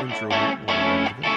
intro here. We'll be ready to go.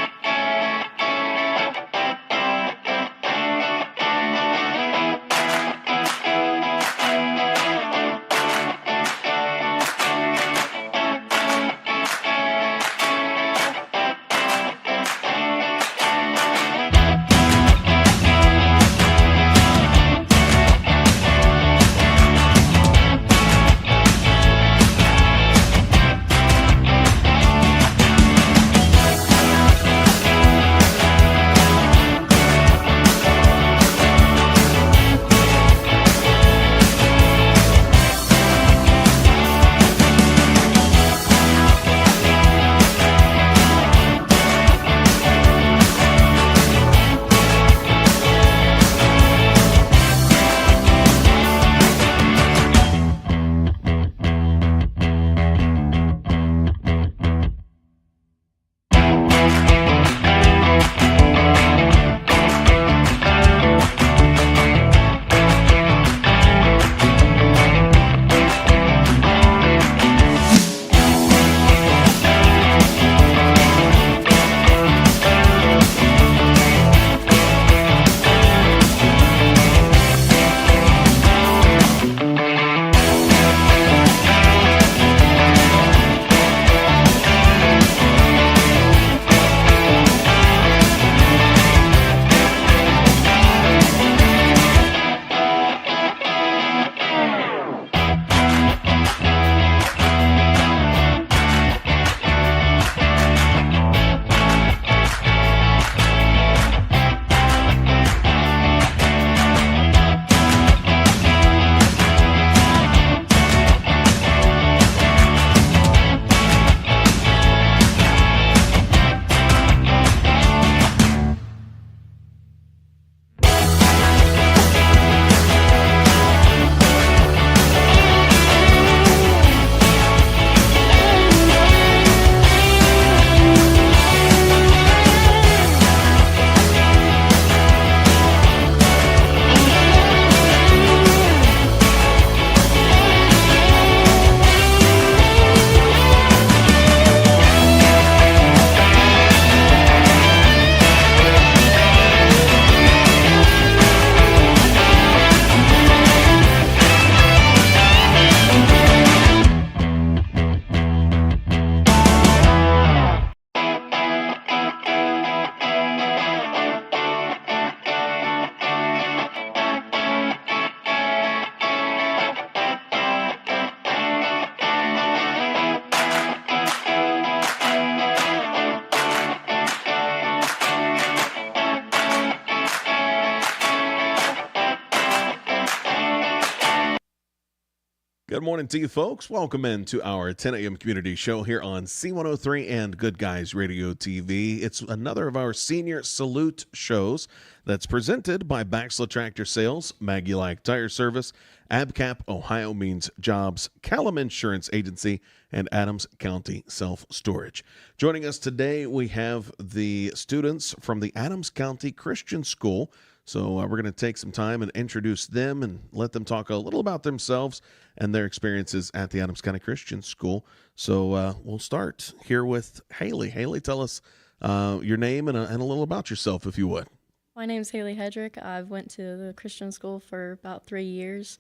Good morning to you folks. Welcome into our 10 a.m. community show here on C103 and Good Guys Radio TV. It's another of our senior salute shows that's presented by Baxla Tractor Sales, Maggie-Like Tire Service, ABCAP Ohio Means Jobs, Callum Insurance Agency, and Adams County Self-Storage. Joining us today, we have the students from the Adams County Christian School. So we're going to take some time and introduce them and let them talk a little about themselves and their experiences at the Adams County Christian School. So we'll start here with Haley. Haley, tell us your name and a little about yourself, if you would. My name's Haley Hedrick. I've went to the Christian school for about 3 years.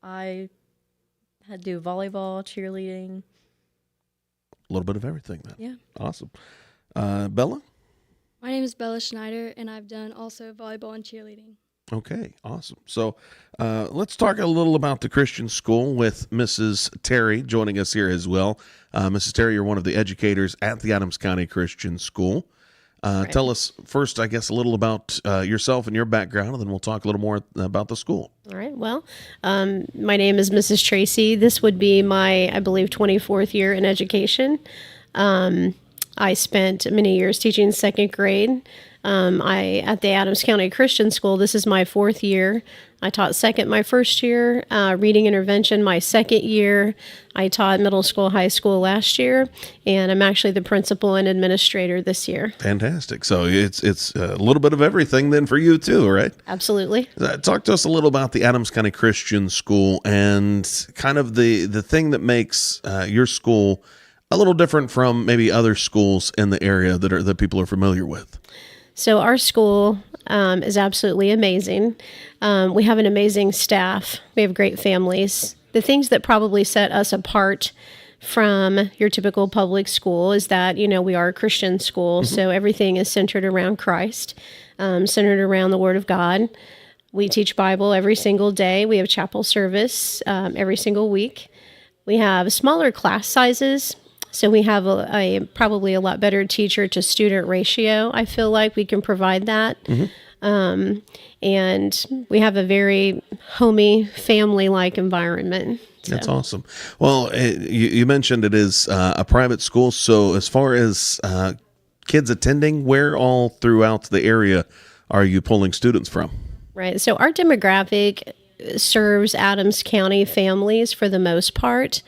I had to do volleyball, cheerleading. A little bit of everything then. Yeah. Awesome. Bella? My name is Bella Schneider, and I've done also volleyball and cheerleading. Okay, awesome. So let's talk a little about the Christian school with Mrs. Terry joining us here as well. Mrs. Terry, you're one of the educators at the Adams County Christian School. Right. Tell us first, I guess, a little about yourself and your background, and then we'll talk a little more about the school. All right. Well, my name is Mrs. Tracy. This would be my, I believe, 24th year in education. I spent many years teaching second grade. At the Adams County Christian School, this is my 4th year. I taught second my first year, reading intervention my second year. I taught middle school, high school last year, and I'm actually the principal and administrator this year. Fantastic. So it's a little bit of everything then for you too, right? Absolutely. Talk to us a little about the Adams County Christian School and kind of the thing that makes your school a little different from maybe other schools in the area that people are familiar with? So our school is absolutely amazing. We have an amazing staff. We have great families. The things that probably set us apart from your typical public school is that, we are a Christian school, so everything is centered around Christ, centered around the Word of God. We teach Bible every single day. We have chapel service every single week. We have smaller class sizes, so we have a probably a lot better teacher to student ratio. I feel like we can provide that. And we have a very homey, family-like environment. So. That's awesome. Well, you mentioned it is a private school. So as far as kids attending, where all throughout the area are you pulling students from? Right. So our demographic serves Adams County families for the most part.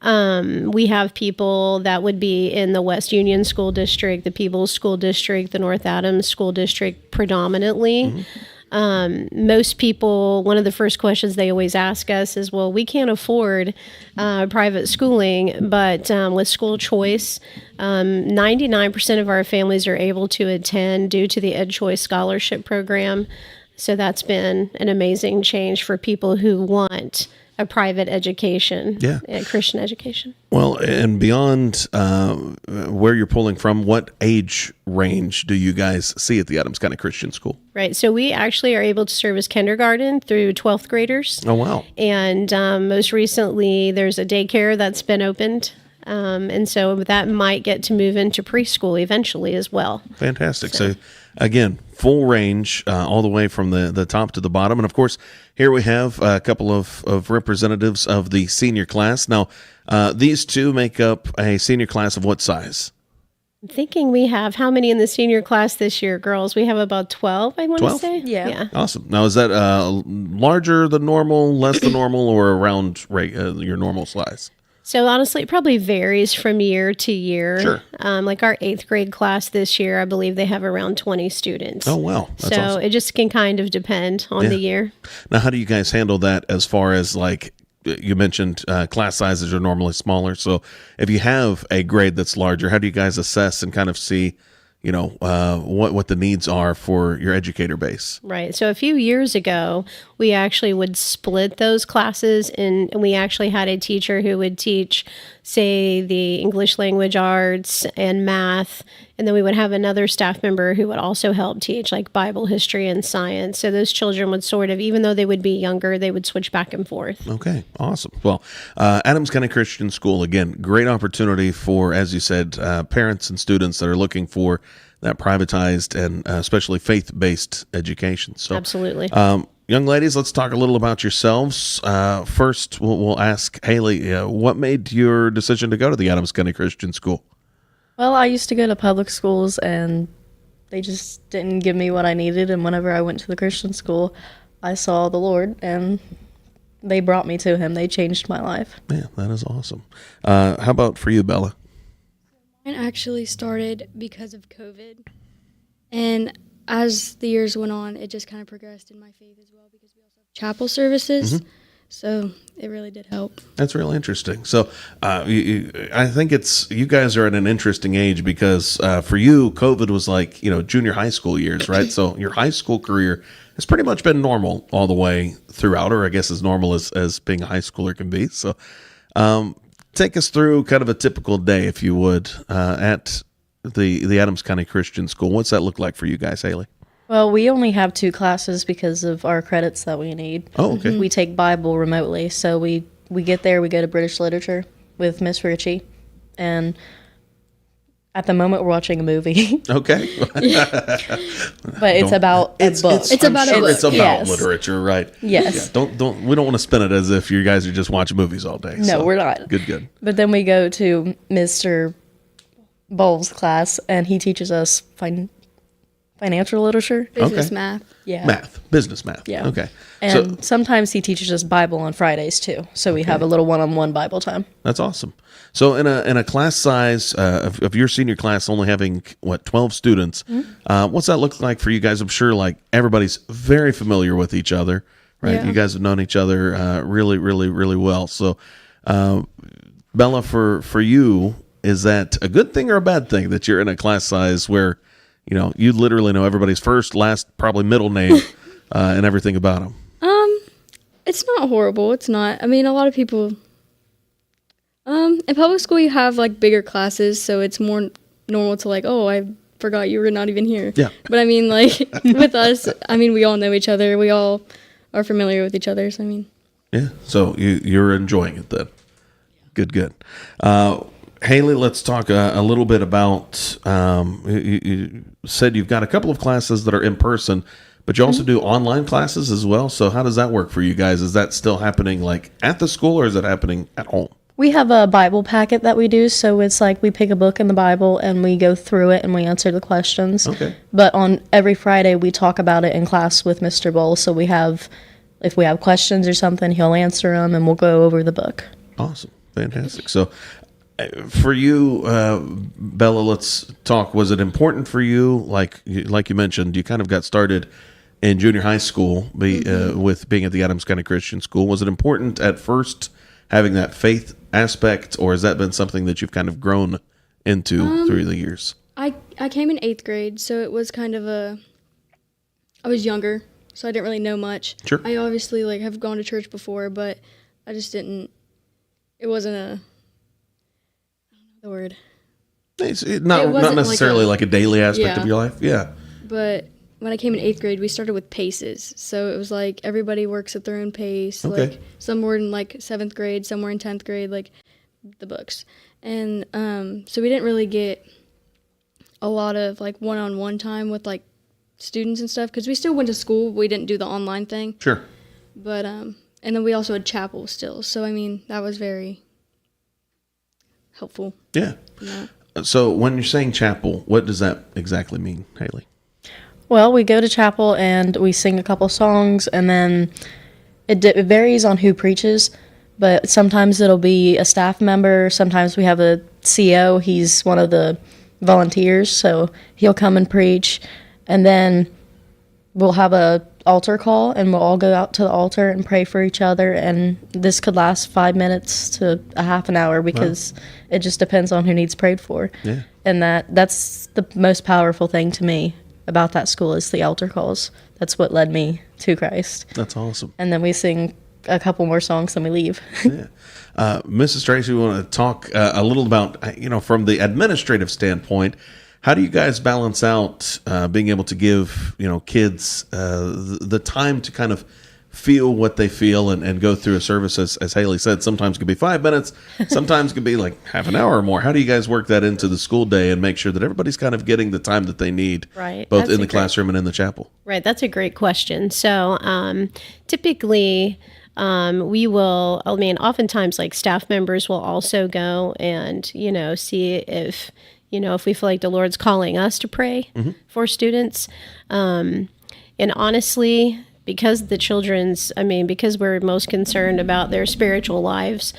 We have people that would be in the West Union School District, the Peebles School District, the North Adams School District predominantly. Most people, one of the first questions they always ask us is, well, we can't afford private schooling, but with school choice, 99% of our families are able to attend due to the Ed Choice Scholarship Program. So that's been an amazing change for people who want a private education, a Christian education. Well, and beyond where you're pulling from, what age range do you guys see at the Adams County Christian School? Right. So we actually are able to service kindergarten through 12th graders. Oh, wow. And most recently, there's a daycare that's been opened. And so that might get to move into preschool eventually as well. Fantastic. So again, full range all the way from the top to the bottom. And of course, here we have a couple of representatives of the senior class. Now, these two make up a senior class of what size? I'm thinking we have how many in the senior class this year, girls? We have about 12, I want 12? to say. Yeah. Awesome. Now, is that larger than normal, less than normal, or around your normal size? So honestly, it probably varies from year to year. Sure. Like our 8th grade class this year, I believe they have around 20 students. Oh, wow. That's so awesome. it just can kind of depend on the year. Now, how do you guys handle that as far as like you mentioned class sizes are normally smaller. So if you have a grade that's larger, how do you guys assess and kind of see, what the needs are for your educator base? Right. So a few years ago, we actually would split those classes, and we actually had a teacher who would teach, say, the English language arts and math, and then we would have another staff member who would also help teach like Bible history and science. So those children would sort of, even though they would be younger, they would switch back and forth. Okay, awesome. Well, Adams County Christian School, again, great opportunity for, as you said, parents and students that are looking for that privatized and especially faith-based education. So, absolutely. Young ladies, let's talk a little about yourselves. First, we'll ask Haley, what made your decision to go to the Adams County Christian School? Well, I used to go to public schools, and they just didn't give me what I needed. And whenever I went to the Christian school, I saw the Lord, and they brought me to Him. They changed my life. Yeah, that is awesome. How about for you, Bella? Mine actually started because of COVID. And as the years went on, it just kind of progressed in my faith as well because we also have chapel services. Mm-hmm. So it really did help. That's really interesting. So I think you guys are at an interesting age because for you, COVID was like, junior high school years, right? So your high school career has pretty much been normal all the way throughout, or I guess as normal as being a high schooler can be. So take us through kind of a typical day, if you would, at the Adams County Christian School. What's that look like for you guys, Haley? Well, we only have 2 classes because of our credits that we need. Oh, okay. We take Bible remotely, so we get there, we go to British literature with Miss Ritchie, and at the moment we're watching a movie. Okay. But it's about a book. It's about a book. It's about Yes. literature, right? Yes. Yeah, we don't want to spin it as if you guys are just watching movies all day. No, so. we're not. Good. But then we go to Mr. Bowles' class, and he teaches us financial literature. Business Okay. math. Yeah. Business math. Yeah. Okay. And sometimes he teaches us Bible on Fridays too. So we have a little one-on-one Bible time. That's awesome. So in a class size of your senior class only having 12 students, what's that look like for you guys? I'm sure like everybody's very familiar with each other, right? Yeah. You guys have known each other really, really, really well. So Bella, for you, is that a good thing or a bad thing that you're in a class size where, you literally know everybody's first, last, probably middle name and everything about them? It's not horrible. It's not. I mean, a lot of people. In public school, you have like bigger classes, so it's more normal to like, oh, I forgot you were not even here. Yeah. But I mean, like with us, I mean, we all know each other. We all are familiar with each other. So I mean. Yeah. So you're enjoying it then. Good. Haley, let's talk a little bit about. You said you've got a couple of classes that are in person, but you also do online classes as well. So how does that work for you guys? Is that still happening like at the school, or is it happening at home? We have a Bible packet that we do, so it's like we pick a book in the Bible and we go through it and we answer the questions. Okay. But on every Friday, we talk about it in class with Mr. Bull. So if we have questions or something, he'll answer them and we'll go over the book. Awesome. Fantastic. So for you, Bella, let's talk. Was it important for you, like you mentioned, you kind of got started in junior high school with being at the Adams County Christian School. Was it important at first having that faith aspect, or has that been something that you've kind of grown into through the years? I came in 8th grade, so it was kind of I was younger, so I didn't really know much. Sure. I obviously like have gone to church before, but I just didn't. It wasn't I don't know the word. It's not necessarily like a daily aspect of your life. Yeah. But when I came in 8th grade, we started with paces. So it was like everybody works at their own pace. Okay. Like some were in like 7th grade, some were in 10th grade, like the books. And so we didn't really get a lot of like one-on-one time with like students and stuff because we still went to school. We didn't do the online thing. Sure. But and then we also had chapel still. So I mean, that was very helpful. Yeah. So when you're saying chapel, what does that exactly mean, Haley? Well, we go to chapel and we sing a couple songs, and then it varies on who preaches, but sometimes it'll be a staff member. Sometimes we have a CO. He's one of the volunteers, so he'll come and preach, and then we'll have a altar call, and we'll all go out to the altar and pray for each other, and this could last 5 minutes to a half an hour because it just depends on who needs prayed for. Yeah. And that's the most powerful thing to me about that school is the altar calls. That's what led me to Christ. That's awesome. And then we sing a couple more songs and we leave. Yeah. Mrs. Tracy, we want to talk a little about, from the administrative standpoint, how do you guys balance out being able to give, kids the time to kind of feel what they feel and go through a service, as Haley said, sometimes it could be 5 minutes, sometimes it could be like half an hour or more. How do you guys work that into the school day and make sure that everybody's kind of getting the time that they need, Right. both in the classroom and in the chapel? Right. That's a great question. So typically oftentimes like staff members will also go and, see if we feel like the Lord's calling us to pray for students. And honestly, because because we're most concerned about their spiritual lives,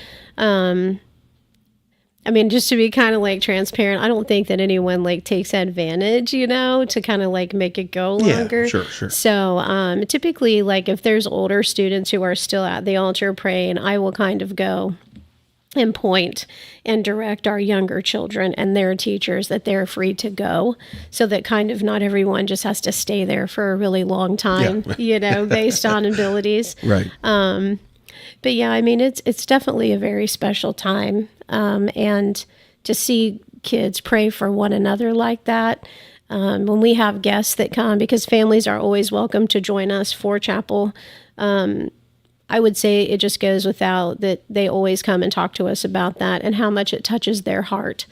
just to be kind of like transparent, I don't think that anyone like takes advantage, to kind of like make it go longer. Yeah, sure. So typically, like if there's older students who are still at the altar praying, I will kind of go and point and direct our younger children and their teachers that they're free to go, so that kind of not everyone just has to stay there for a really long time, based on abilities. Right. But yeah, it's definitely a very special time. And to see kids pray for one another like that, when we have guests that come, because families are always welcome to join us for chapel, I would say it just goes without that they always come and talk to us about that and how much it touches their heart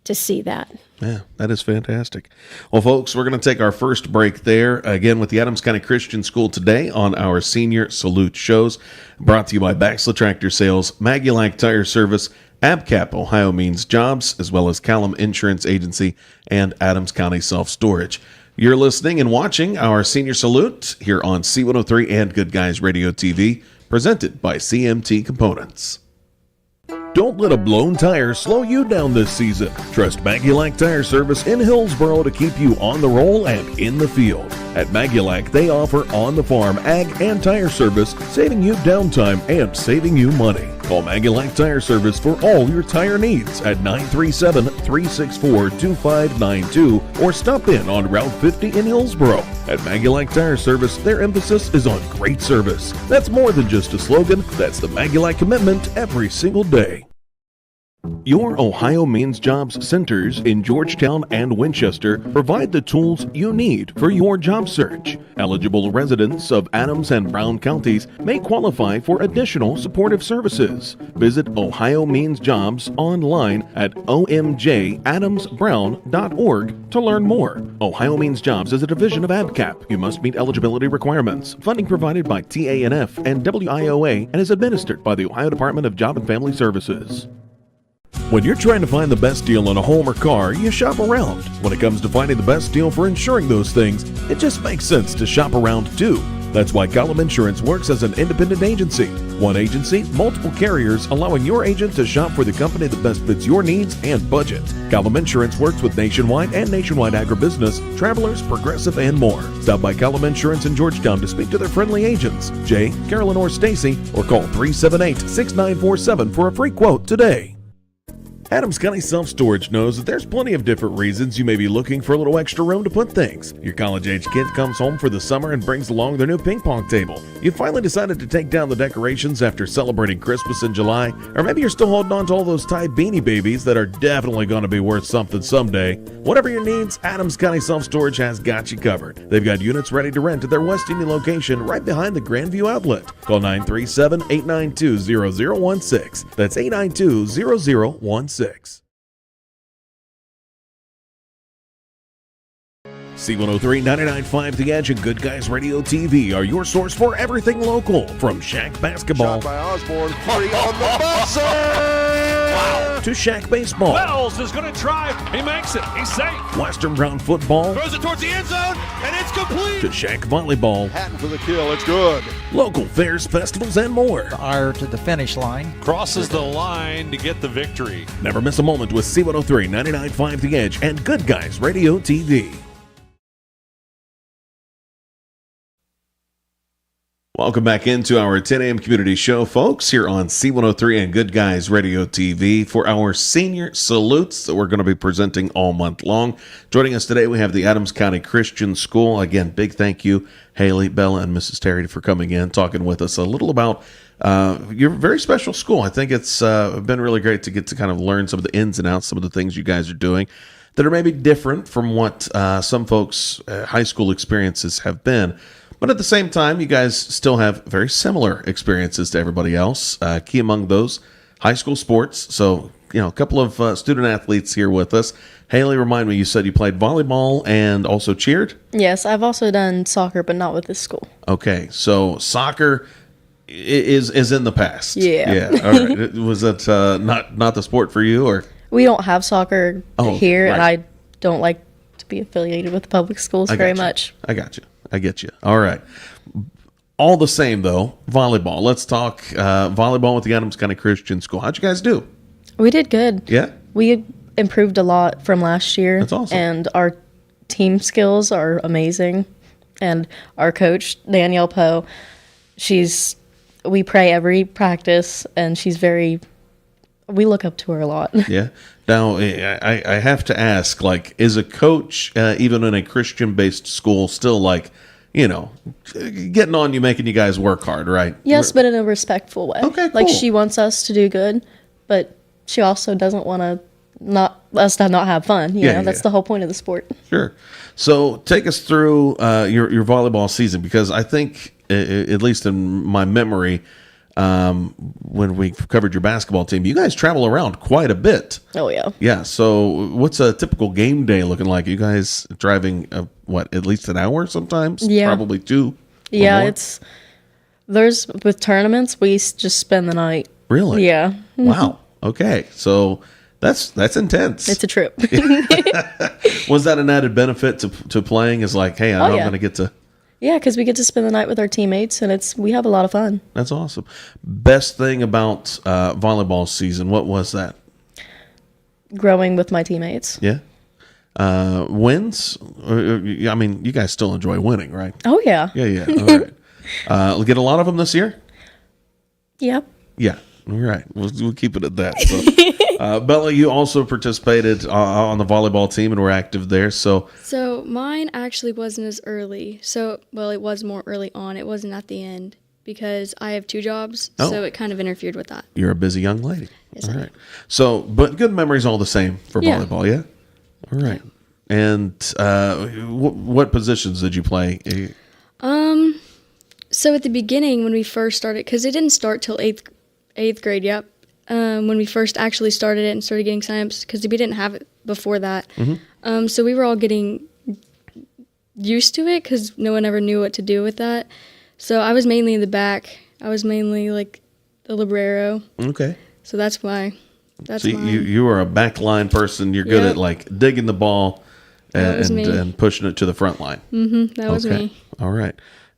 to see that. Yeah, that is fantastic. Well, folks, we're going to take our first break there, again, with the Adams County Christian School today on our Senior Salute shows, brought to you by Baxla Tractor Sales, Maggie-Like Tire Service, ABCAP Ohio Means Jobs, as well as Callum Insurance Agency and Adams County Self-Storage. You're listening and watching our Senior Salute here on C103 and Good Guys Radio TV, presented by CMT Components. Don't let a blown tire slow you down this season. Trust Maggie-Like Tire Service in Hillsboro to keep you on the roll and in the field. At Maggie-Like, they offer on-the-farm ag and tire service, saving you downtime and saving you money. Call Maggieline Tire Service for all your tire needs at 937-364-2592 or stop in on Route 50 in Hillsboro. At Maggieline Tire Service, their emphasis is on great service. That's more than just a slogan, that's the Maggieline commitment every single day. Your Ohio Means Jobs centers in Georgetown and Winchester provide the tools you need for your job search. Eligible residents of Adams and Brown counties may qualify for additional supportive services. Visit Ohio Means Jobs online at omjadamsbrown.org to learn more. Ohio Means Jobs is a division of ADCAP. You must meet eligibility requirements. Funding provided by TANF and WIOA and is administered by the Ohio Department of Job and Family Services. When you're trying to find the best deal on a home or car, you shop around. When it comes to finding the best deal for insuring those things, it just makes sense to shop around too. That's why Column Insurance works as an independent agency. One agency, multiple carriers, allowing your agent to shop for the company that best fits your needs and budget. Column Insurance works with Nationwide and Nationwide Agribusiness, Travelers, Progressive, and more. Stop by Column Insurance in Georgetown to speak to their friendly agents, Jay, Carolyn, or Stacy, or call 378-6947 for a free quote today. Adams County Self-Storage knows that there's plenty of different reasons you may be looking for a little extra room to put things. Your college-age kid comes home for the summer and brings along their new ping pong table. You finally decided to take down the decorations after celebrating Christmas in July, or maybe you're still holding on to all those Tide Beanie Babies that are definitely going to be worth something someday. Whatever your needs, Adams County Self-Storage has got you covered. They've got units ready to rent at their West Indian location right behind the Grandview Outlet. Call 937-892-0016. That's 892-0016. C103, 99.5 The Edge, and Good Guys Radio TV are your source for everything local. From Shack basketball Shot by Osborne, three on the buzzer! Wow! to Shack baseball, Wells is going to try. He makes it. He's safe. Western Brown football, Throws it towards the end zone, and it's complete. to Shack volleyball, Hatton for the kill, it's good. local fairs, festivals, and more. Ire to the finish line. Crosses the line to get the victory. Never miss a moment with C103, 99.5 The Edge, and Good Guys Radio TV. Welcome back into our 10 a.m. community show, folks, here on C103 and Good Guys Radio TV for our senior salutes that we're going to be presenting all month long. Joining us today, we have the Adams County Christian School. Again, big thank you, Haley, Bella, and Mrs. Terry for coming in, talking with us a little about your very special school. I think it's been really great to get to kind of learn some of the ins and outs, some of the things you guys are doing that are maybe different from what some folks' high school experiences have been. But at the same time, you guys still have very similar experiences to everybody else. Key among those, high school sports. So, a couple of student athletes here with us. Haley, remind me, you said you played volleyball and also cheered? Yes, I've also done soccer, but not with this school. Okay, so soccer is in the past. Yeah. Yeah. All right. Was it not the sport for you, or? We don't have soccer here, and right. I don't like to be affiliated with public schools very much. I got you. I get you. All right. All the same, though, volleyball. Let's talk volleyball with the Adams County Christian School. How'd you guys do? We did good. Yeah? We improved a lot from last year. That's awesome. And our team skills are amazing. And our coach, Danielle Poe, we pray every practice, and we look up to her a lot. Yeah. Now, I have to ask, is a coach, even in a Christian-based school, still getting on you, making you guys work hard, right? Yes, but in a respectful way. Okay, cool. She wants us to do good, but she also doesn't want us to not have fun. That's the whole point of the sport. Sure. So take us through your volleyball season, because I think, at least in my memory, when we covered your basketball team, you guys travel around quite a bit. Oh, yeah. Yeah. So what's a typical game day looking like? You guys driving, at least an hour sometimes? Yeah. Probably 2? Yeah, with tournaments, we just spend the night. Really? Yeah. Wow. Okay. So that's intense. It's a trip. Was that an added benefit to playing? Is hey, I know I'm going to get to. Yeah, because we get to spend the night with our teammates, and we have a lot of fun. That's awesome. Best thing about volleyball season, what was that? Growing with my teammates. Yeah. Wins? I mean, you guys still enjoy winning, right? Oh, yeah. Yeah. All right. Get a lot of them this year? Yeah. Yeah. All right. We'll keep it at that. So, Bella, you also participated on the volleyball team and were active there. So, So mine actually wasn't as early. So, well, it was more early on. It wasn't at the end because I have 2 jobs. Oh. So it kind of interfered with that. you're a busy young lady. Yes, All I right. So, but good memories all the same for Yeah. volleyball, yeah? All right. And what positions did you play? So at the beginning when we first started, because it didn't start till eighth grade, yep. When we first actually started it and started getting signups, because we didn't have it before that. So we were all getting used to it because no one ever knew what to do with that. So I was mainly in the back. I was mainly like the libero. Okay. So that's why. That's So mine. you were a backline person. You're good Yep. at like digging the ball That was me. and pushing it to the front line. That was Okay. me. All right.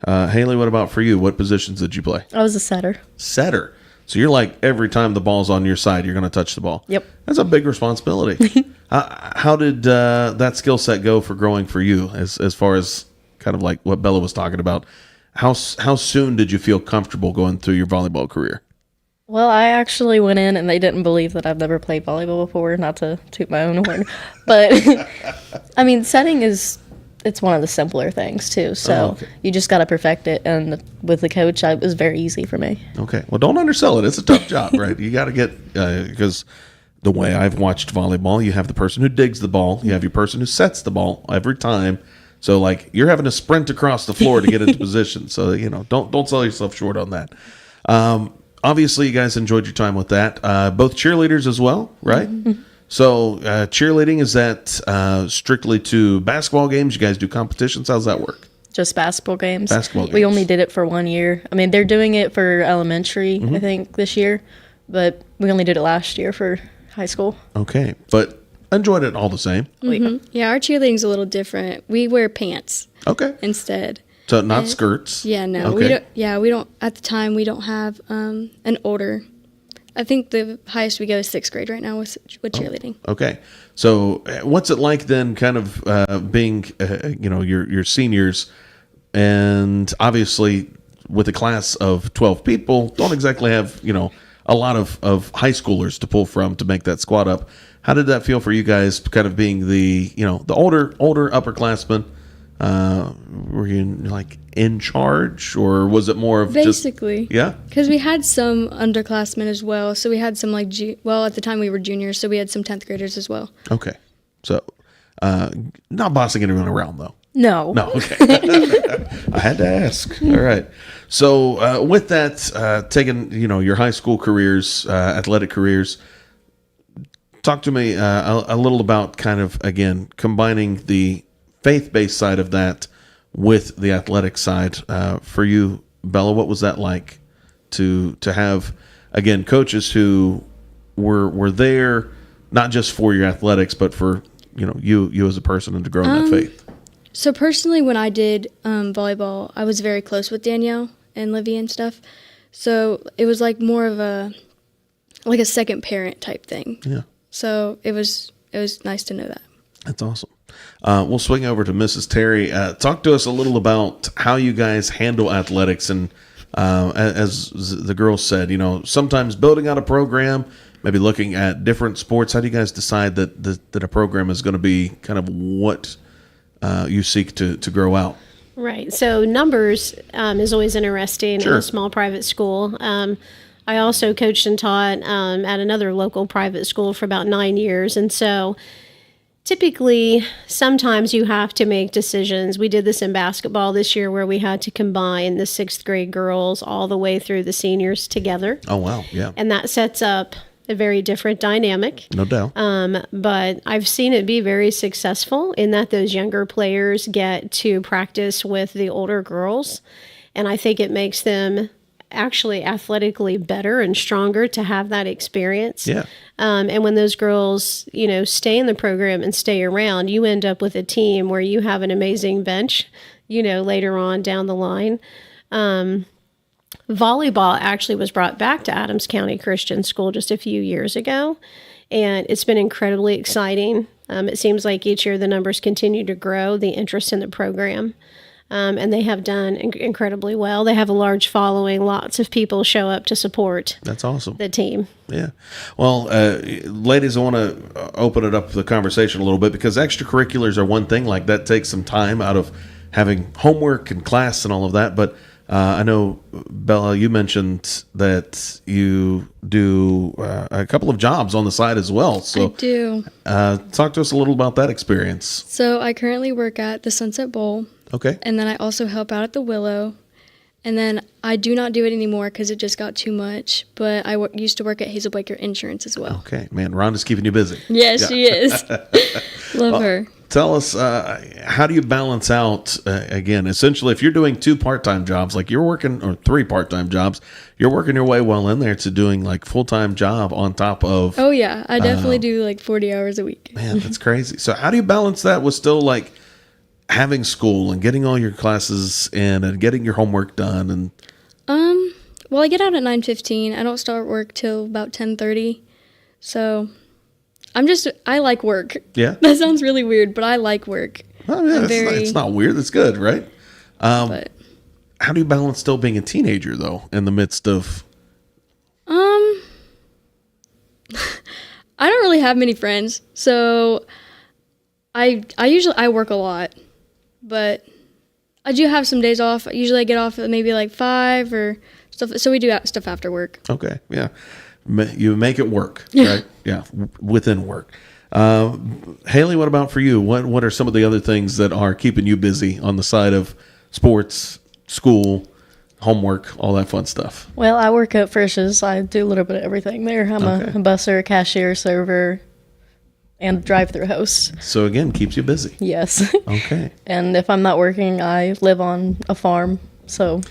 Haley, what about for you? What positions did you play? I was a setter. Setter. So you're like every time the ball's on your side, you're going to touch the ball. Yep. That's a big responsibility. How did that skill set go for growing for you as far as kind of like what Bella was talking about? How soon did you feel comfortable going through your volleyball career? Well, I actually went in and they didn't believe that I've never played volleyball before, not to toot my own horn. But, I mean, setting it's one of the simpler things, too. So okay. you just got to perfect it. And with the coach, it was very easy for me. Okay. Well, don't undersell it. It's a tough job, right? You got to get, because the way I've watched volleyball, you have the person who digs the ball, you have your person who sets the ball every time. So, like, you're having to sprint across the floor to get into position. So, don't sell yourself short on that. Obviously, you guys enjoyed your time with that. Both cheerleaders as well, right? So, cheerleading, is that strictly to basketball games? You guys do competitions? How's that work? Just basketball games. Basketball We games. only did it for 1 year. I mean, they're doing it for elementary, I think, this year. But we only did it last year for high school. Okay. But enjoyed it all the same. Yeah, our cheerleading's a little different. We wear pants Okay. instead. So, not skirts. Yeah, no, Okay. we don't. Yeah, we don't. At the time, we don't have an order. I think the highest we go is 6th grade right now with cheerleading. Okay. So what's it like then kind of being, your seniors, and obviously with a class of 12 people, don't exactly have, a lot of high schoolers to pull from to make that squad up. How did that feel for you guys kind of being the older upperclassmen? Were you like in charge, or was it more of Basically. just, yeah? Because we had some underclassmen as well. So we had some at the time we were juniors, so we had some 10th graders as well. Okay. So, not bossing anyone around though. No. No, okay. I had to ask. All right. So with that, taking your high school careers, athletic careers, talk to me a little about kind of again combining the faith-based side of that with the athletic side. For you, Bella, what was that like to have again coaches who were there not just for your athletics, but for you as a person and to grow in that faith? So personally, when I did volleyball, I was very close with Danielle and Livy and stuff. So it was like more of a second parent type thing. Yeah, So it was nice to know that. that's awesome. We'll swing over to Mrs. Terry. Talk to us a little about how you guys handle athletics, and as the girls said, sometimes building out a program, maybe looking at different sports. How do you guys decide that a program is going to be kind of what you seek to grow out? Right. So numbers is always interesting Sure. in a small private school. I also coached and taught at another local private school for about 9 years. And so typically, sometimes you have to make decisions. We did this in basketball this year where we had to combine the 6th grade girls all the way through the seniors together. Oh, wow. Yeah, And that sets up a very different dynamic. no doubt. But I've seen it be very successful in that those younger players get to practice with the older girls. And I think it makes them actually athletically better and stronger to have that experience. Yeah. And when those girls, stay in the program and stay around, you end up with a team where you have an amazing bench, later on down the line. Volleyball actually was brought back to Adams County Christian School just a few years ago, and it's been incredibly exciting. It seems like each year the numbers continue to grow, the interest in the program. and they have done incredibly well. They have a large following. Lots of people show up to support That's awesome. the team. Yeah. Well, ladies, I want to open it up the conversation a little bit because extracurriculars are one thing. Like that takes some time out of having homework and class and all of that. But I know, Bella, you mentioned that you do a couple of jobs on the side as well. So I do. Talk to us a little about that experience. So I currently work at the Sunset Bowl, Okay. and then I also help out at the Willow. And then I do not do it anymore because it just got too much. But I used to work at Hazel Baker Insurance as well. Okay. Man, Rhonda's keeping you busy. Yes, she is. Love her. Tell us, how do you balance out, again, essentially, if you're doing 2 part-time jobs, like you're working, or 3 part-time jobs, you're working your way well in there to doing like full-time job on top of, Oh, yeah. I definitely do like 40 hours a week. man, that's crazy. So how do you balance that with still like having school and getting all your classes in and getting your homework done? And Well, I get out at 9:15. I don't start work till about 10:30. So I like work. yeah, That sounds really weird, but I like work. well, yeah, it's not weird. That's good, right? But How do you balance still being a teenager though, in the midst of, I don't really have many friends, so I usually work a lot, but I do have some days off. Usually I get off at maybe like 5 or stuff. So we do stuff after work. okay, yeah. You make it work, right? Yeah, within work. Haley, what about for you? What are some of the other things that are keeping you busy on the side of sports, school, homework, all that fun stuff? Well, I work at Frisch's. I do a little bit of everything there. I'm Okay. a busser, cashier, server, and drive-through host. So again, keeps you busy. Yes. Okay, And if I'm not working, I live on a farm. So,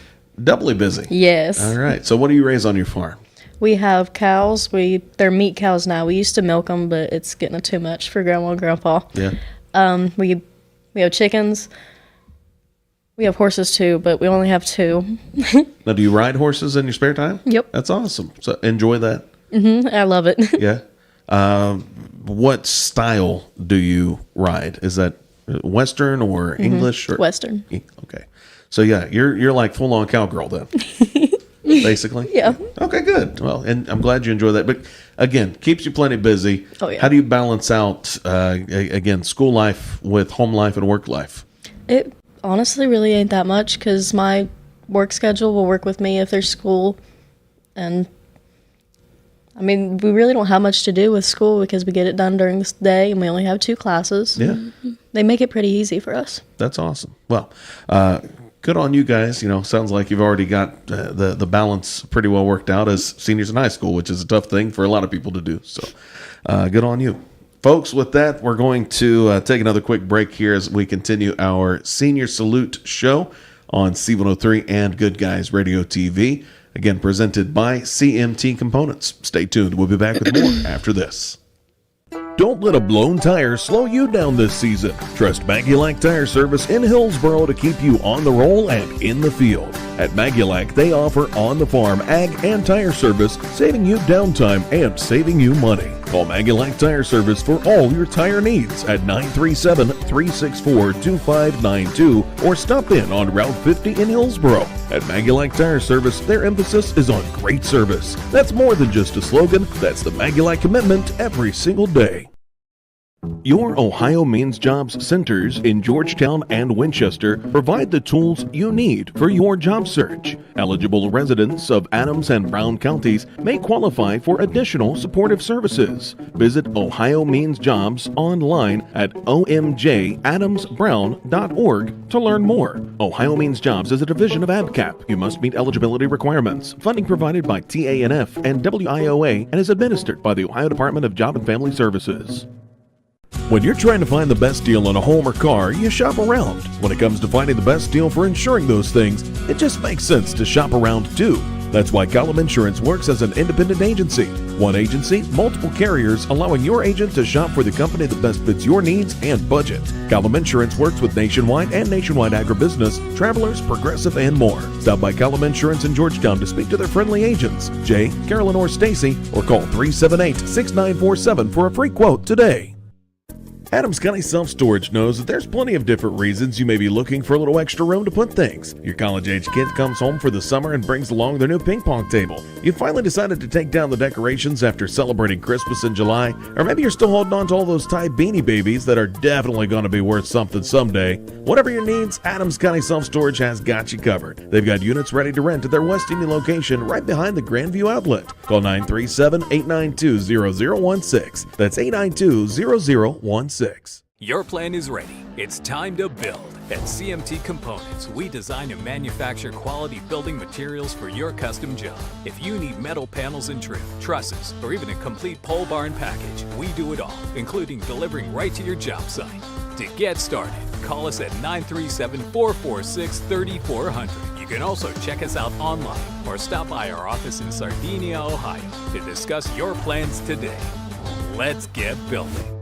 doubly busy. yes. All right. So what do you raise on your farm? We have cows. They're meat cows now. We used to milk them, but it's getting too much for Grandma and Grandpa. Yeah. We have chickens. We have horses too, but we only have 2. Now, do you ride horses in your spare time? Yep. That's awesome. So enjoy that. I love it. Yeah. What style do you ride? Is that Western or English or Western. Okay. So yeah, you're like full on cowgirl then. Basically. Yeah. Okay, good. Well, and I'm glad you enjoy that. But again, keeps you plenty busy. Oh, yeah. How do you balance out again school life with home life and work life? It honestly really ain't that much because my work schedule will work with me if there's school. And I mean, we really don't have much to do with school because we get it done during the day and we only have 2 classes. Yeah. They make it pretty easy for us. That's awesome. Well, good on you guys. You know, sounds like you've already got the balance pretty well worked out as seniors in high school, which is a tough thing for a lot of people to do. So good on you. Folks, with that, we're going to take another quick break here as we continue our Senior Salute show on C103 and Good Guys Radio TV. Again, presented by CMT Components. Stay tuned. We'll be back with more after this. Don't let a blown tire slow you down this season. Trust Maggulac Tire Service in Hillsboro to keep you on the roll and in the field. At Maggulac, they offer on-the-farm ag and tire service, saving you downtime and saving you money. Call Maggulac Tire Service for all your tire needs at 937-364-2592 or stop in on Route 50 in Hillsboro. At Maggulac Tire Service, their emphasis is on great service. That's more than just a slogan, that's the Maggulac commitment every single day. Your Ohio Means Jobs centers in Georgetown and Winchester provide the tools you need for your job search. Eligible residents of Adams and Brown counties may qualify for additional supportive services. Visit Ohio Means Jobs online at omjadamsbrown.org to learn more. Ohio Means Jobs is a division of ABCAP. You must meet eligibility requirements. Funding provided by TANF and WIOA and is administered by the Ohio Department of Job and Family Services. When you're trying to find the best deal on a home or car, you shop around. When it comes to finding the best deal for insuring those things, it just makes sense to shop around too. That's why Column Insurance works as an independent agency. One agency, multiple carriers, allowing your agent to shop for the company that best fits your needs and budget. Column Insurance works with Nationwide and Nationwide Agribusiness, Travelers, Progressive, and more. Stop by Column Insurance in Georgetown to speak to their friendly agents, Jay, Carolyn, or Stacy, or call 378-6947 for a free quote today. Adams County Self Storage knows that there's plenty of different reasons you may be looking for a little extra room to put things. Your college-age kid comes home for the summer and brings along their new ping pong table. You finally decided to take down the decorations after celebrating Christmas in July, or maybe you're still holding on to all those Thai beanie babies that are definitely going to be worth something someday. Whatever your needs, Adams County Self Storage has got you covered. They've got units ready to rent at their West Indian location right behind the Grandview Outlet. Call 937-892-0016. That's 892-0016. Your plan is ready. It's time to build. At CMT Components, we design and manufacture quality building materials for your custom job. If you need metal panels and trim, trusses, or even a complete pole barn package, we do it all, including delivering right to your job site. To get started, call us at 937-446-3400. You can also check us out online or stop by our office in Sardinia, Ohio to discuss your plans today. Let's get building.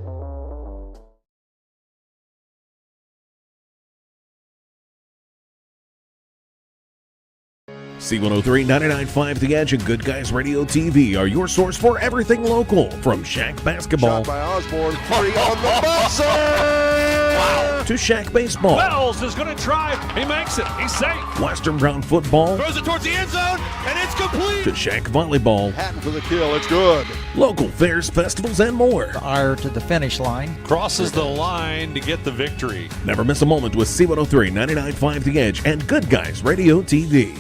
C103, 99.5 The Edge, and Good Guys Radio TV are your source for everything local. From Shack basketball Shot by Osborne, 3 on the buzzer! Wow! to Shack baseball, Wells is going to try. He makes it. He's safe. Western Brown football Throws it towards the end zone, and it's complete. to Shack volleyball, Hatton for the kill, it's good. local fairs, festivals, and more. Ire to the finish line. Crosses the line to get the victory. Never miss a moment with C103, 99.5 The Edge, and Good Guys Radio TV.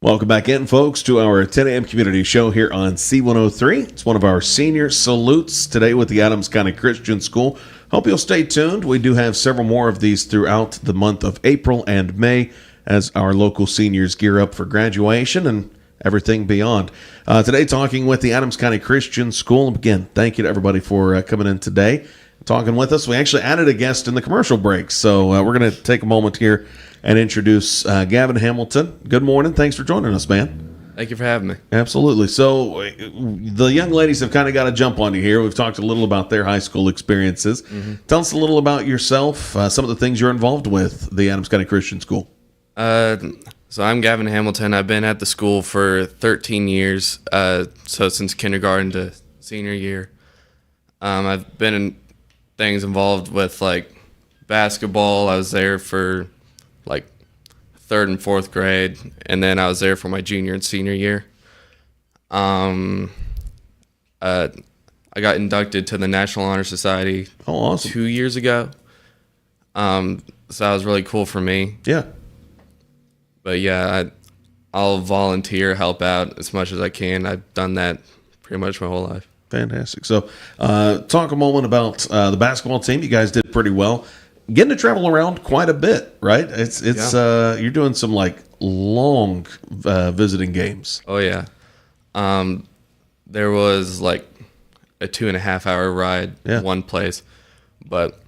Welcome back in, folks, to our 10 a.m. community show here on C103. It's one of our senior salutes today with the Adams County Christian School. Hope you'll stay tuned. We do have several more of these throughout the month of April and May as our local seniors gear up for graduation and everything beyond. Today, talking with the Adams County Christian School. Again, thank you to everybody for coming in today, talking with us. We actually added a guest in the commercial break, so we're going to take a moment here and introduce Gavin Hamilton. Good morning. Thanks for joining us, man. Thank you for having me. Absolutely. So the young ladies have kind of got to jump on you here. We've talked a little about their high school experiences. Tell us a little about yourself, some of the things you're involved with, the Adams County Christian School. So I'm Gavin Hamilton. I've been at the school for 13 years, so since kindergarten to senior year. I've been in things involved with, like, basketball. I was there for, like, 3rd and 4th grade, and then I was there for my junior and senior year. I got inducted to the National Honor Society Awesome. 2 years ago. So that was really cool for me. Yeah. But yeah, I'll volunteer, help out as much as I can. I've done that pretty much my whole life. Fantastic. So talk a moment about the basketball team. You guys did pretty well. Getting to travel around quite a bit, right? It's you're doing some like long visiting games. Oh yeah. There was like a 2.5 hour ride one place, but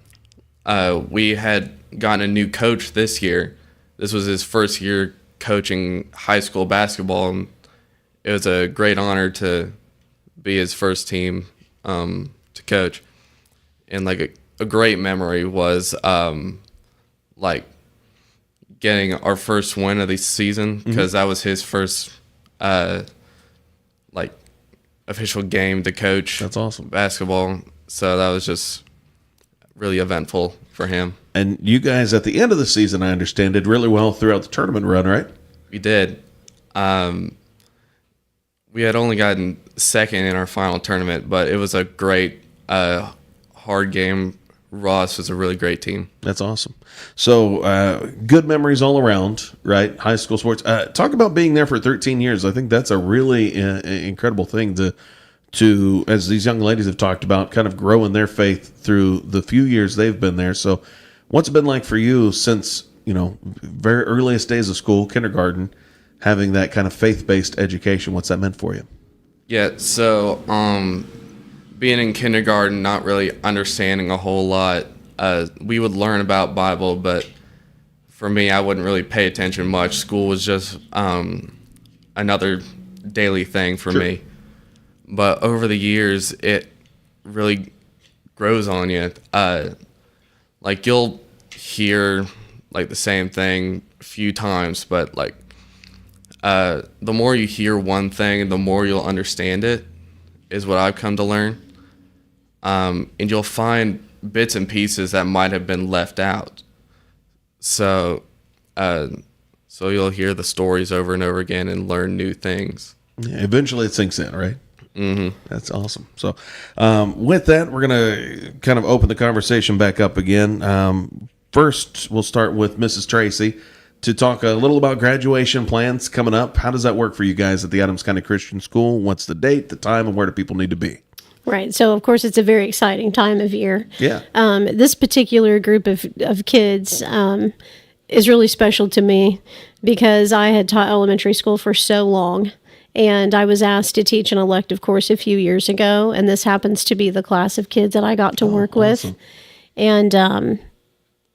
we had gotten a new coach this year. This was his first year coaching high school basketball, and it was a great honor to be his first team to coach. And like a great memory was like getting our first win of the season, because that was his first like official game to coach. That's awesome. Basketball. So that was just really eventful for him. And you guys at the end of the season, I understand, did really well throughout the tournament run, right? We did. We had only gotten second in our final tournament, but it was a great hard game. Ross was a really great team. That's awesome. So good memories all around, right? High school sports. Talk about being there for 13 years. I think that's a really incredible thing to, as these young ladies have talked about, kind of grow in their faith through the few years they've been there. So what's it been like for you since, very earliest days of school, kindergarten, having that kind of faith-based education? What's that meant for you? Yeah, so being in kindergarten, not really understanding a whole lot. We would learn about Bible, but for me, I wouldn't really pay attention much. School was just another daily thing for me. But over the years, it really grows on you. Like, you'll hear like the same thing a few times, but like the more you hear one thing, the more you'll understand it. is what I've come to learn. And you'll find bits and pieces that might have been left out. So you'll hear the stories over and over again and learn new things. Yeah, eventually it sinks in, right? Mm-hmm. That's awesome. So with that, we're going to kind of open the conversation back up again. First, we'll start with Mrs. Tracy to talk a little about graduation plans coming up. How does that work for you guys at the Adams County Christian School? What's the date, the time, and where do people need to be? Right. So, of course, it's a very exciting time of year. Yeah. This particular group of kids is really special to me because I had taught elementary school for so long. And I was asked to teach an elective course a few years ago. And this happens to be the class of kids that I got to work with. And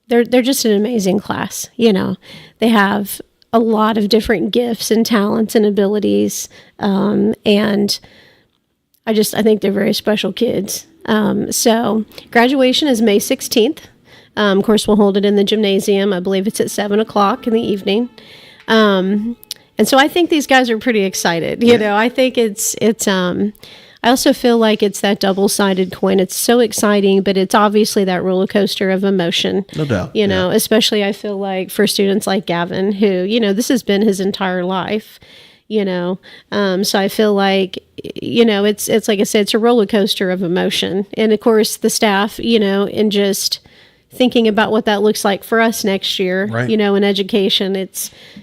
they're just an amazing class. You know, they have a lot of different gifts and talents and abilities. And I think they're very special kids. So graduation is May 16th. Of course, we'll hold it in the gymnasium. I believe it's at 7:00 in the evening. And so I think these guys are pretty excited. You know, I think it's I also feel like it's that double-sided coin. It's so exciting, but it's obviously that roller coaster of emotion. No doubt. You know, especially I feel like for students like Gavin, who, you know, this has been his entire life. You know, so I feel like, you know, it's like I said, it's a roller coaster of emotion. And of course, the staff, you know, and just thinking about what that looks like for us next year, right. You know, in education,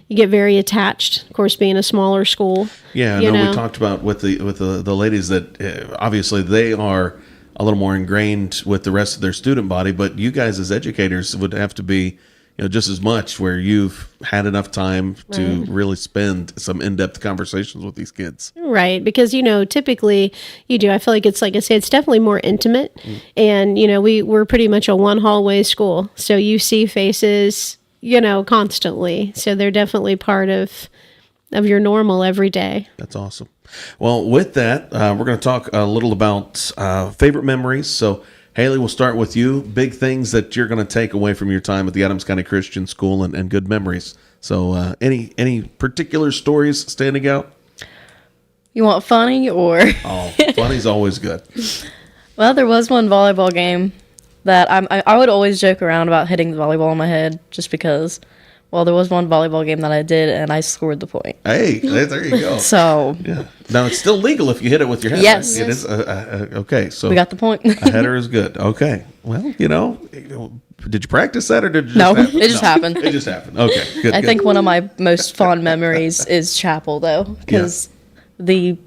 you get very attached, of course, being a smaller school. Yeah, I know we talked about with the ladies that obviously they are a little more ingrained with the rest of their student body, but you guys as educators would have to be, you know, just as much where you've had enough time to really spend some in-depth conversations with these kids. Right. Because, you know, typically you do. I feel like I say, it's definitely more intimate. And, you know, we're pretty much a one hallway school. So you see faces, you know, constantly. So they're definitely part of your normal every day. That's awesome. Well, with that, we're going to talk a little about favorite memories. So Haley, we'll start with you. Big things that you're going to take away from your time at the Adams County Christian School and good memories. So any particular stories standing out? You want funny or? Oh, funny's always good. Well, there was one volleyball game that I would always joke around about hitting the volleyball on my head just because. Well, there was one volleyball game that I did, and I scored the point. Hey, there you go. So yeah, now it's still legal if you hit it with your head. Yes, right? It is. Okay, so we got the point. A header is good. Okay, well, you know, did you practice that or did it just No, happen? it just happened. It just happened. Okay, good. I think one of my most fond memories is chapel, though, because the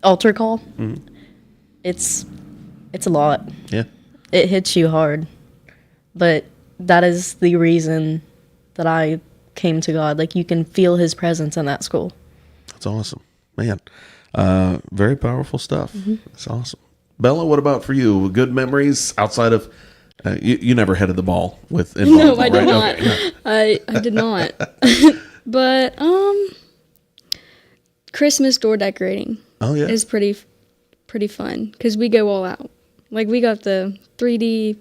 altar call, it's a lot. Yeah, it hits you hard, but that is the reason that I came to God. Like, you can feel his presence in that school. That's awesome, man. Very powerful stuff. That's awesome. Bella, what about for you? Good memories outside of you never headed the ball with No, volleyball, I did right? not. Okay. I did not. But Christmas door decorating. Oh yeah, is pretty fun because we go all out. Like, we got the 3D.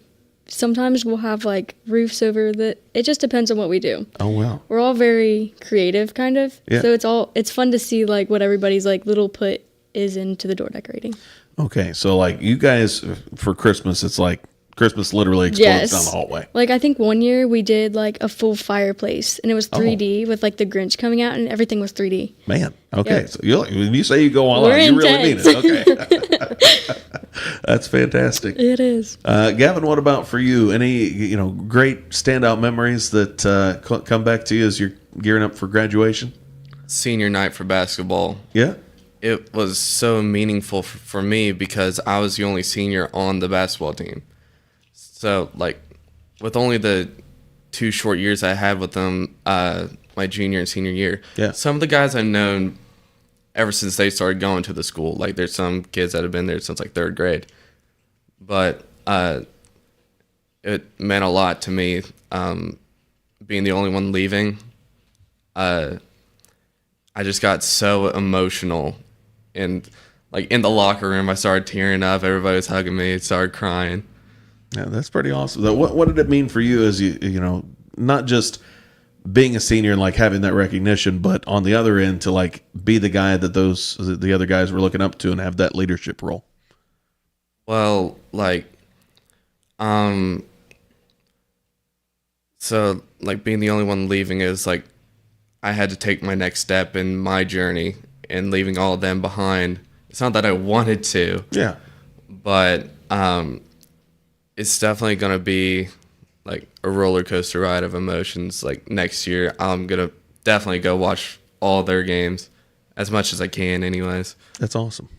Sometimes we'll have like roofs over the. It just depends on what we do. Oh wow. We're all very creative, kind of. Yeah. So it's fun to see like what everybody's like little put is into the door decorating. Okay, so like you guys for Christmas, it's like Christmas literally explodes down the hallway. Like, I think one year we did like a full fireplace and it was 3D with like the Grinch coming out and everything was 3D. Man, okay. Yep. So when you say you go all We're out, you really mean intense. it. Okay. That's fantastic. It is. Gavin, what about for you? Any great standout memories that come back to you as you're gearing up for graduation? Senior night for basketball. Yeah. It was so meaningful for me because I was the only senior on the basketball team. So, like, with only the 2 short years I had with them, my junior and senior year, some of the guys I've known ever since they started going to the school. Like, there's some kids that have been there since, like, 3rd grade. But it meant a lot to me being the only one leaving. I just got so emotional. And, like, in the locker room, I started tearing up. Everybody was hugging me. Started crying. Yeah, that's pretty awesome. What did it mean for you as you not just being a senior and like having that recognition, but on the other end to like be the guy that the other guys were looking up to and have that leadership role? Well, like, so like being the only one leaving is like I had to take my next step in my journey and leaving all of them behind. It's not that I wanted to, Yeah. but it's definitely gonna be like a roller coaster ride of emotions. Like next year, I'm gonna definitely go watch all their games as much as I can, anyways. That's awesome.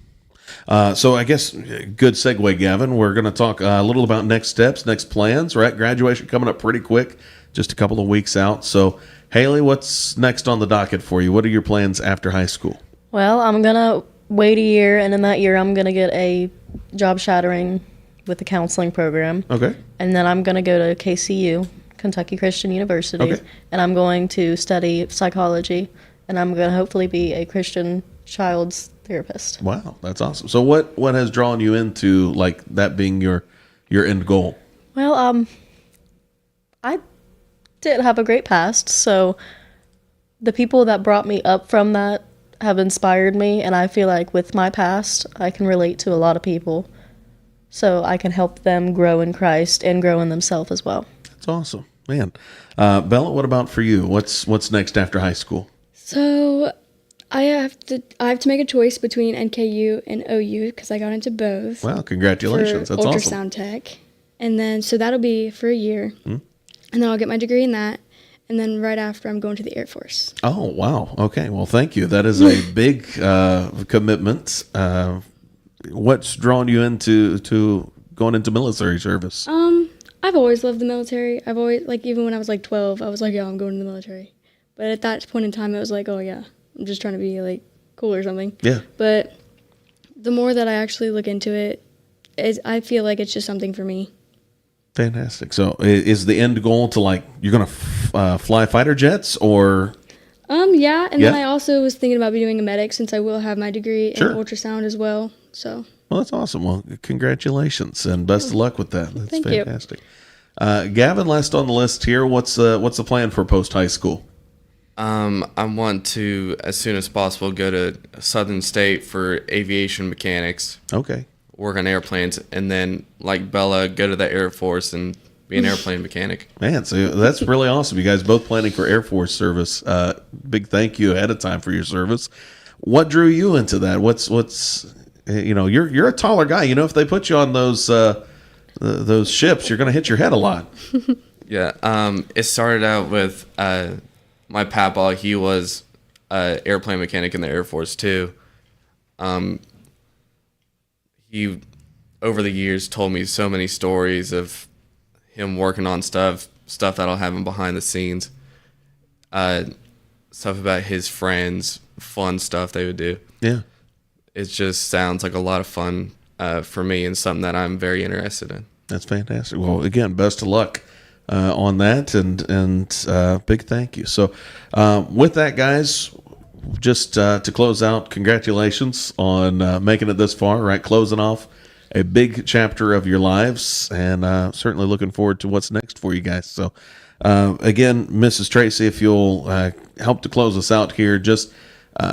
So I guess good segue, Gavin. We're going to talk a little about next steps, next plans, right? Graduation coming up pretty quick, just a couple of weeks out. So, Haley, what's next on the docket for you? What are your plans after high school? Well, I'm going to wait a year, and in that year, I'm going to get a job shadowing with the counseling program. Okay. And then I'm going to go to KCU, Kentucky Christian University, Okay. and I'm going to study psychology, and I'm going to hopefully be a Christian child's therapist. Wow, that's awesome. So what has drawn you into like that being your end goal? Well, I did have a great past, so the people that brought me up from that have inspired me, and I feel like with my past, I can relate to a lot of people, so I can help them grow in Christ and grow in themselves as well. That's awesome, man. Bella, what about for you? What's next after high school? So I have to make a choice between NKU and OU because I got into both. Wow, congratulations. For That's ultrasound awesome. tech. And then, so that'll be for a year. And then I'll get my degree in that. And then right after, I'm going to the Air Force. Oh, wow. Okay. Well, thank you. That is a big commitment. What's drawn you into going into military service? I've always loved the military. I've always, like, even when I was like 12, I was like, yeah, I'm going to the military. But at that point in time, it was like, oh, yeah, I'm just trying to be, like, cool or something. Yeah. But the more that I actually look into it, I feel like it's just something for me. Fantastic. So is the end goal to like, you're going to fly fighter jets or? Yeah. And Yeah. then I also was thinking about becoming a medic since I will have my degree Sure. in ultrasound as well. So. Well, that's awesome. Well, congratulations and best of luck with that. That's Thank you. fantastic. Gavin, last on the list here. What's the plan for post high school? I want to, as soon as possible, go to Southern State for aviation mechanics, Okay. work on airplanes, and then, like Bella, go to the Air Force and be an airplane mechanic. Man, so that's really awesome. You guys both planning for Air Force service. Big thank you ahead of time for your service. What drew you into that? What's you're a taller guy. You know, if they put you on those ships, you're going to hit your head a lot. Yeah. It started out with my papa. He was an airplane mechanic in the Air Force too. He, over the years, told me so many stories of him working on stuff that'll happen behind the scenes. Stuff about his friends, fun stuff they would do. Yeah. It just sounds like a lot of fun for me and something that I'm very interested in. That's fantastic. Well, again, best of luck on that, and big thank you. So, with that, guys, just to close out, congratulations on making it this far. Right, closing off a big chapter of your lives, and certainly looking forward to what's next for you guys. So, again, Mrs. Tracy, if you'll help to close us out here, just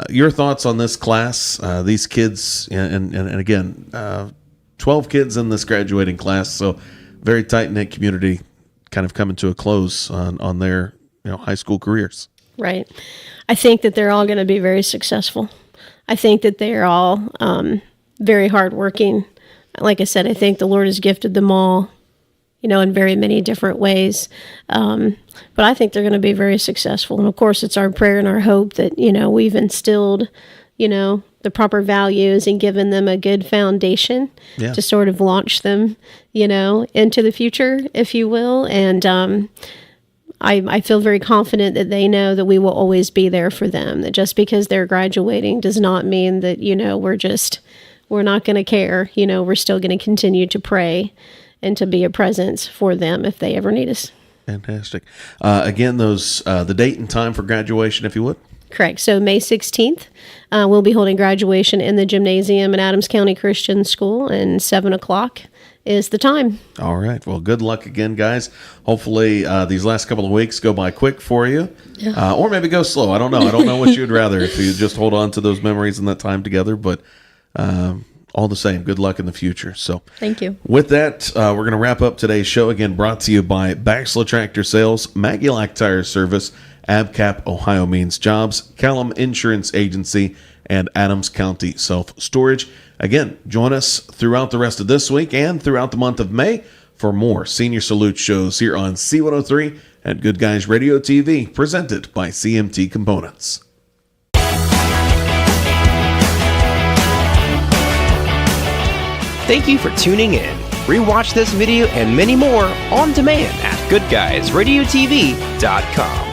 your thoughts on this class, these kids, and again, 12 kids in this graduating class, so very tight-knit community kind of coming to a close on their high school careers. Right. I think that they're all going to be very successful. I think that they're all very hardworking. Like I said, I think the Lord has gifted them all, in very many different ways. But I think they're going to be very successful. And of course, it's our prayer and our hope that, we've instilled, the proper values and given them a good foundation to sort of launch them, into the future, if you will. And I feel very confident that they know that we will always be there for them, that just because they're graduating does not mean that, we're not going to care. We're still going to continue to pray and to be a presence for them if they ever need us. Fantastic. Again, those the date and time for graduation, if you would. Correct. So May 16th, we'll be holding graduation in the gymnasium at Adams County Christian School at 7 o'clock. is the time. All right. Well, good luck again, guys. Hopefully these last couple of weeks go by quick for you. Yeah. Or maybe go slow. I don't know. I don't know what you'd rather, if you just hold on to those memories and that time together. But all the same, good luck in the future. So Thank you. with that, we're going to wrap up today's show. Again, brought to you by Baxla Tractor Sales, Magulac Tire Service, AbCap Ohio Means Jobs, Callum Insurance Agency, and Adams County Self-Storage. Again, join us throughout the rest of this week and throughout the month of May for more Senior Salute shows here on C103 and Good Guys Radio TV, presented by CMT Components. Thank you for tuning in. Rewatch this video and many more on demand at goodguysradiotv.com.